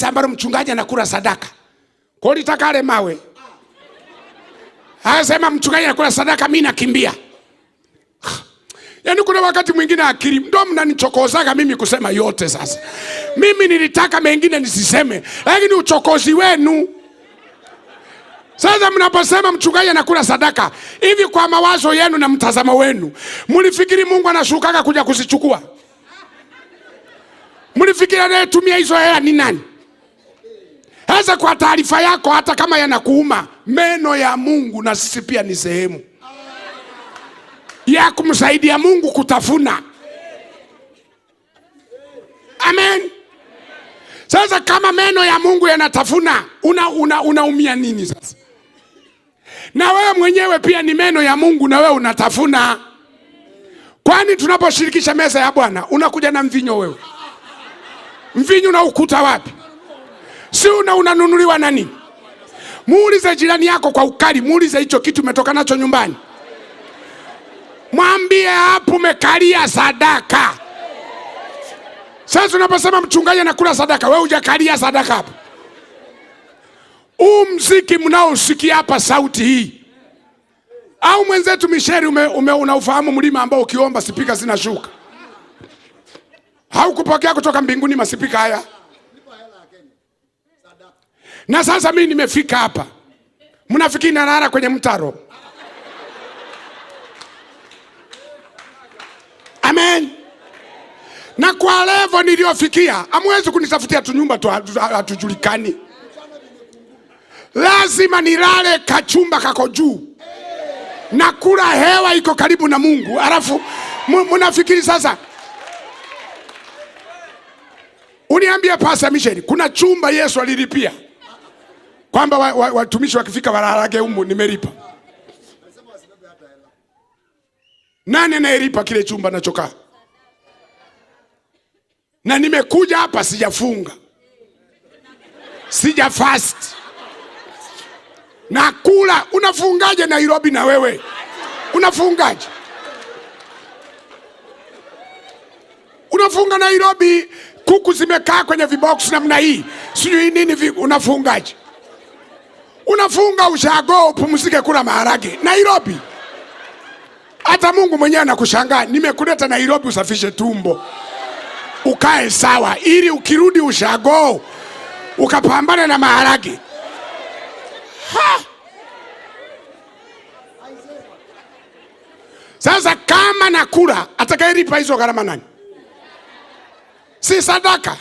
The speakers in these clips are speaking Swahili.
ambalo mchungaji anakula sadaka. Kwa hiyo takale mawe. Anasema mchungaji anakula sadaka, mimi nakimbia. Yaani kuna wakati mwingine akili ndo mnanichokozaga mimi kusema yote sasa. Mimi nilitaka mengine nisiseme, lakini uchokozi wenu. Sasa mnaposema mchungaji anakula sadaka, hivi kwa mawazo yenu na mtazamo wenu, mlifikiri Mungu anashukaga kuja kuzichukua? Mlifikiri anayetumia hizo hela ni nani? Sasa kwa taarifa yako, hata kama yanakuuma, meno ya Mungu na sisi pia ni sehemu ya kumsaidia Mungu kutafuna. Amen. Sasa kama meno ya Mungu yanatafuna, unaumia nini sasa? Na wewe mwenyewe pia ni meno ya Mungu na wewe unatafuna. Kwani tunaposhirikisha meza ya Bwana unakuja na mvinyo wewe? Mvinyo unaukuta wapi? Si unanunuliwa na nini? Muulize jirani yako kwa ukali, muulize hicho kitu umetoka nacho nyumbani. Mwambie hapo umekalia sadaka. Sasa unaposema mchungaji anakula sadaka, wewe hujakalia sadaka hapo. Mziki mnaosikia hapa sauti hii. Au mwenzetu Misheri unaufahamu mlima ambao ukiomba spika zinashuka. Haukupokea kutoka mbinguni masipika haya. Na sasa mimi nimefika hapa. Mnafikiri nalala kwenye mtaro? Amen. Na kwa level niliofikia, hamwezi kunitafutia tu nyumba tu hatujulikani. Lazima nilale kachumba kako juu. Na kula hewa iko karibu na Mungu. Alafu mnafikiri sasa, uniambia Pastor Michel, kuna chumba Yesu alilipia kwamba watumishi wakifika walalage humu nimelipa? Nani anayelipa kile chumba nachokaa? Na nimekuja hapa sijafunga, sija fast, na kula. Unafungaje Nairobi na wewe? Unafungaje? Unafunga Nairobi, kuku zimekaa kwenye vibox namna hii, sijui nini unafungaje? Unafunga ushago upumzike kula maharage Nairobi. Hata Mungu mwenyewe anakushangaa, nimekuleta Nairobi usafishe tumbo, ukae sawa, ili ukirudi ushago ukapambane na maharage. Sasa kama nakula, atakayelipa hizo gharama nani? Si sadaka?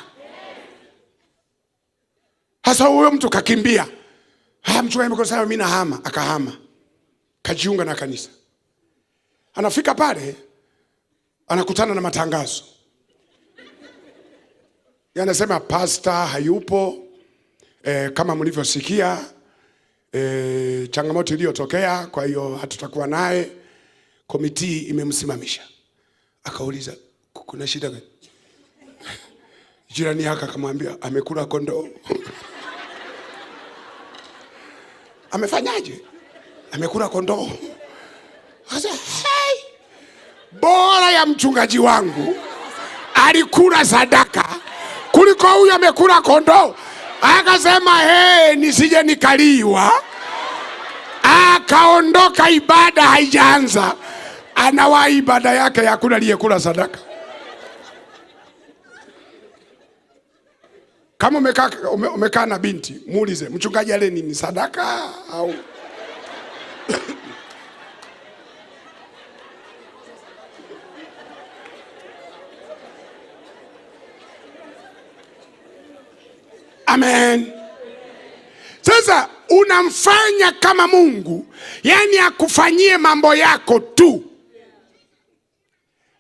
Sasa huyo mtu kakimbia, mchungaji amekosea, mimi nahama, akahama, kajiunga na kanisa. Anafika pale, anakutana na matangazo. Yanasema pastor hayupo, kama mlivyosikia, changamoto iliyotokea, kwa hiyo hatutakuwa naye, komiti imemsimamisha. Akauliza, kuna shida gani? Jirani yake akamwambia, amekula kondoo. Amefanyaje? Amekula kondoo. Sasa bora ya mchungaji wangu alikula sadaka kuliko huyu amekula kondoo. Akasema nisije nikaliwa. Akaondoka, ibada haijaanza, anawa ibada yake ya kula aliyekula sadaka. Kama umekaa na binti, muulize mchungaji ale nini, sadaka au? Amen. Sasa unamfanya kama Mungu, yani akufanyie mambo yako tu.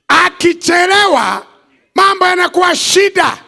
Akichelewa mambo yanakuwa shida.